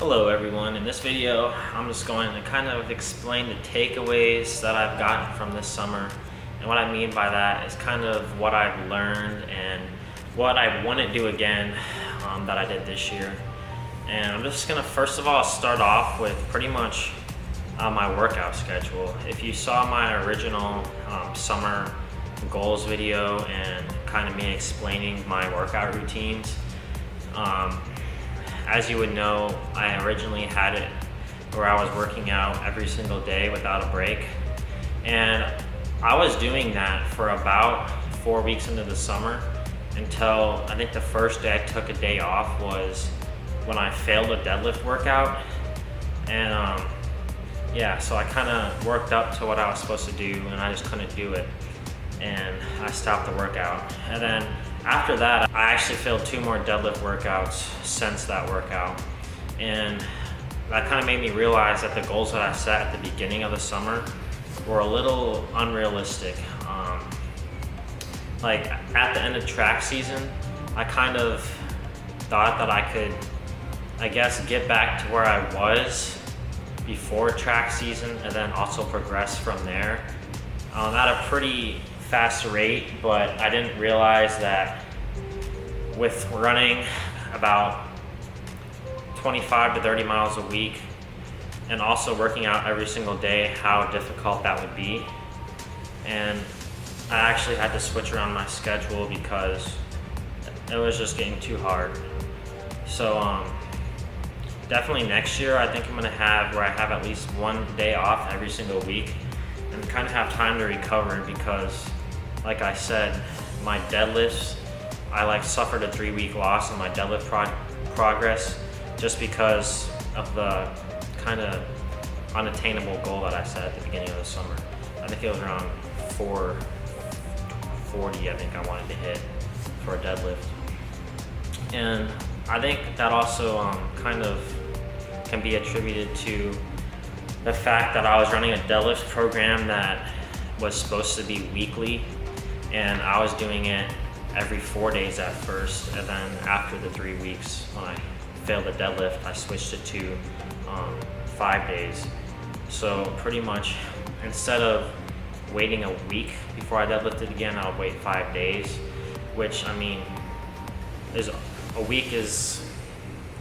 Hello everyone, in this video I'm just going to kind of explain the takeaways that I've gotten from this summer. And what I mean by that is kind of what I've learned and what I wouldn't do again that I did this year. And I'm just going to first of all start off with pretty much my workout schedule. If you saw my original summer goals video and kind of me explaining my workout routines, as you would know, I originally had it where I was working out every single day without a break. And I was doing that for about 4 weeks into the summer until I think the first day I took a day off was when I failed a deadlift workout. And yeah, so I kind of worked up to what I was supposed to do and I just couldn't do it. And I stopped the workout. And then after that, I actually failed 2 more deadlift workouts since that workout. And that kind of made me realize that the goals that I set at the beginning of the summer were a little unrealistic. Like at the end of track season, I kind of thought that I could, I guess, get back to where I was before track season and then also progress from there at a pretty fast rate, but I didn't realize that with running about 25 to 30 miles a week and also working out every single day, how difficult that would be. And I actually had to switch around my schedule because it was just getting too hard. So definitely next year I think I'm gonna have where I have at least 1 day off every single week and kind of have time to recover, because like I said, my deadlifts, I suffered a 3-week loss in my deadlift progress just because of the kind of unattainable goal that I set at the beginning of the summer. I think it was around 440 I think I wanted to hit for a deadlift. And I think that also kind of can be attributed to the fact that I was running a deadlift program that was supposed to be weekly, and I was doing it every 4 days at first, and then after the 3 weeks when I failed the deadlift, I switched it to 5 days. So pretty much instead of waiting a week before I deadlifted again, I would wait 5 days, which I mean, a week is,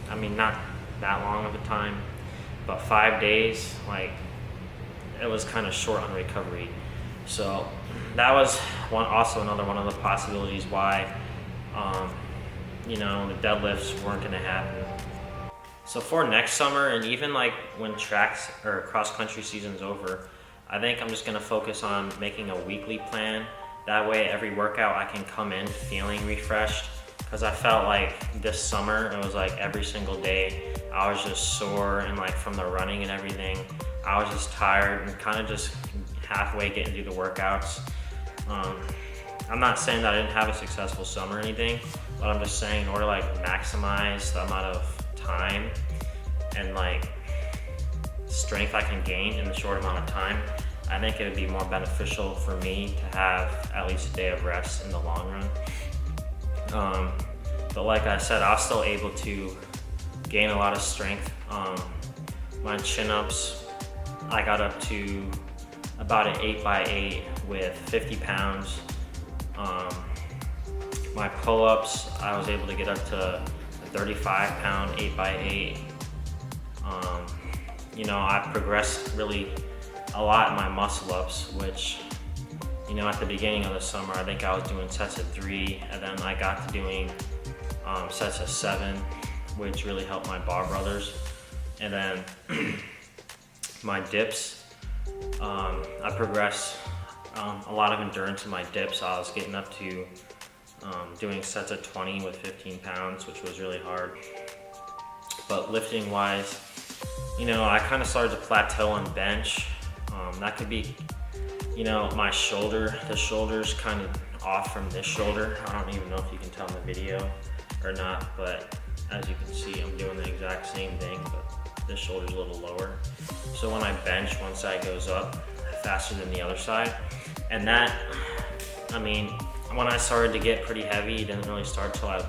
I mean, not that long of a time, but 5 days, like, it was kind of short on recovery. So that was also another one of the possibilities why, the deadlifts weren't gonna happen. So for next summer, and even like when tracks or cross country season's over, I think I'm just gonna focus on making a weekly plan. That way every workout I can come in feeling refreshed, because I felt like this summer, it was like every single day, I was just sore, and like from the running and everything, I was just tired and kind of just halfway getting through the workouts. I'm not saying that I didn't have a successful summer or anything, but I'm just saying in order to like maximize the amount of time and like strength I can gain in a short amount of time, I think it would be more beneficial for me to have at least a day of rest in the long run. But like I said, I was still able to gain a lot of strength. My chin-ups, I got up to about an 8x8 with 50 pounds. My pull-ups, I was able to get up to a 35-pound 8x8. I progressed really a lot in my muscle-ups, which, at the beginning of the summer, I think I was doing sets of 3, and then I got to doing sets of 7, which really helped my bar brothers. And then my dips, I progressed a lot of endurance in my dips. I was getting up to doing sets of 20 with 15 pounds, which was really hard. But lifting wise, I kind of started to plateau on bench. That could be, my shoulder. The shoulder's kind of off from this shoulder. I don't even know if you can tell in the video or not, but as you can see, I'm doing the exact same thing, but this shoulder's a little lower. So when I bench, one side goes up faster than the other side. And that, when I started to get pretty heavy, it didn't really start till I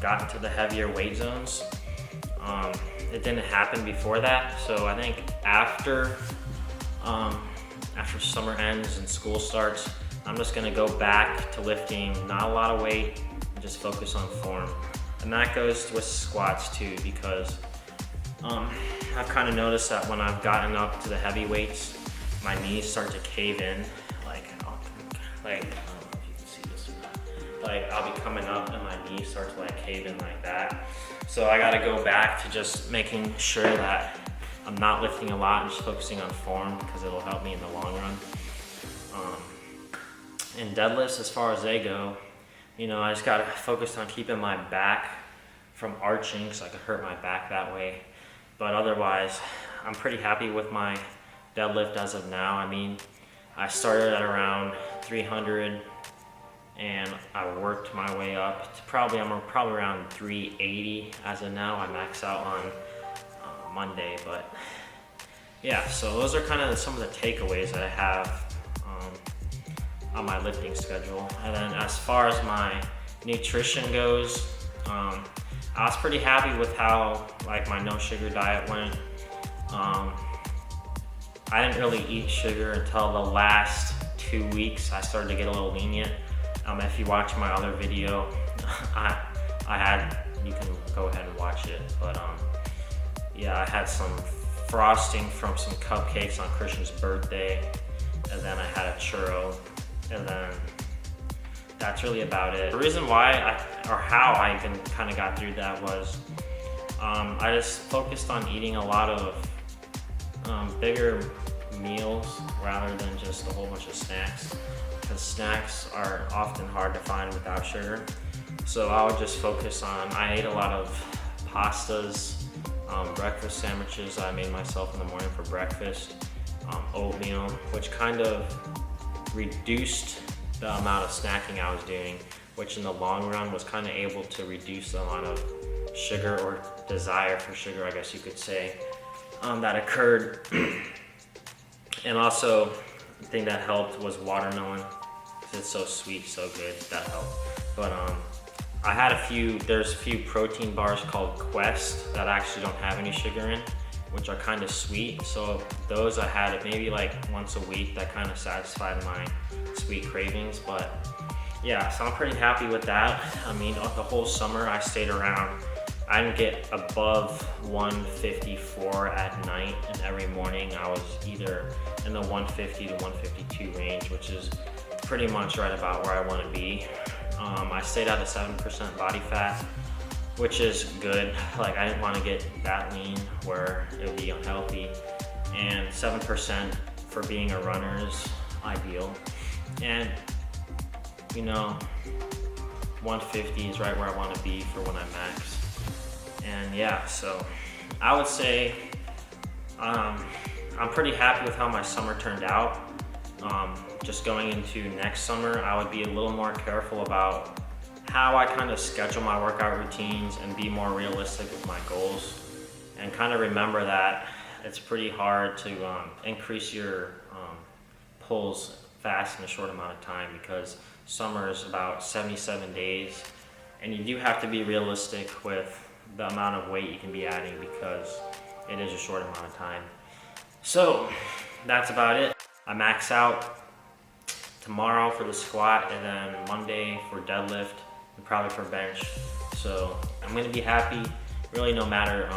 got into the heavier weight zones. it didn't happen before that. So I think after summer ends and school starts, I'm just gonna go back to lifting not a lot of weight and just focus on form. And that goes with squats too, because I've kind of noticed that when I've gotten up to the heavy weights, my knees start to cave in. Like I don't know if you can see this or not. Like I'll be coming up and my knees start to like cave in like that. So I gotta go back to just making sure that I'm not lifting a lot and just focusing on form, because it'll help me in the long run. And deadlifts, as far as they go, you know, I just gotta focus on keeping my back from arching, so I could hurt my back that way. But otherwise, I'm pretty happy with my deadlift as of now. I mean, I started at around 300 and I worked my way up to I'm probably around 380 as of now. I max out on Monday, but yeah, so those are kind of some of the takeaways that I have on my lifting schedule. And then as far as my nutrition goes, I was pretty happy with how like my no sugar diet went. I didn't really eat sugar until the last 2 weeks. I started to get a little lenient. If you watch my other video, you can go ahead and watch it. But yeah, I had some frosting from some cupcakes on Christian's birthday, and then I had a churro, and then that's really about it. The reason why how I even kind of got through that was I just focused on eating a lot of bigger meals rather than just a whole bunch of snacks, because snacks are often hard to find without sugar. So I would just focus on, I ate a lot of pastas, breakfast sandwiches I made myself in the morning for breakfast, oatmeal, which kind of reduced the amount of snacking I was doing, which in the long run was kind of able to reduce the amount of sugar, or desire for sugar, I guess you could say, that occurred. And also, the thing that helped was watermelon, because it's so sweet, so good, that helped. But I had there's a few protein bars called Quest that actually don't have any sugar in, which are kind of sweet. So those I had maybe like once a week. That kind of satisfied my sweet cravings. But yeah, so I'm pretty happy with that. I mean, the whole summer I stayed around. I didn't get above 154 at night, and every morning I was either in the 150 to 152 range, which is pretty much right about where I want to be. I stayed at a 7% body fat, which is good. Like, I didn't want to get that lean where it would be unhealthy, and 7% for being a runner is ideal. And you know, 150 is right where I want to be for when I max. And yeah, so I would say I'm pretty happy with how my summer turned out. Just going into next summer, I would be a little more careful about how I kind of schedule my workout routines and be more realistic with my goals, and kind of remember that it's pretty hard to increase your pulls fast in a short amount of time, because summer is about 77 days, and you do have to be realistic with the amount of weight you can be adding, because it is a short amount of time. So that's about it. I max out tomorrow for the squat, and then Monday for deadlift, and probably for bench. So I'm gonna be happy, really, no matter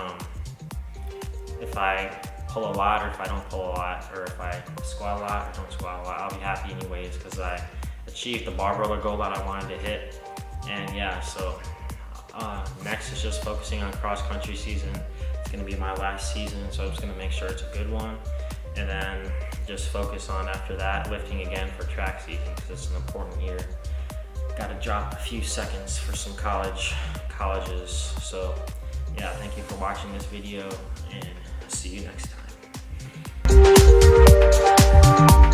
if I pull a lot or if I don't pull a lot, or if I squat a lot or don't squat a lot. I'll be happy anyways, because I achieved the bar roller goal that I wanted to hit. And yeah, so next is just focusing on cross country season. It's gonna be my last season, so I'm just gonna make sure it's a good one. And then just focus on, after that, lifting again for track season, because it's an important year. Got to drop a few seconds for some colleges. So yeah, thank you for watching this video, and see you next time.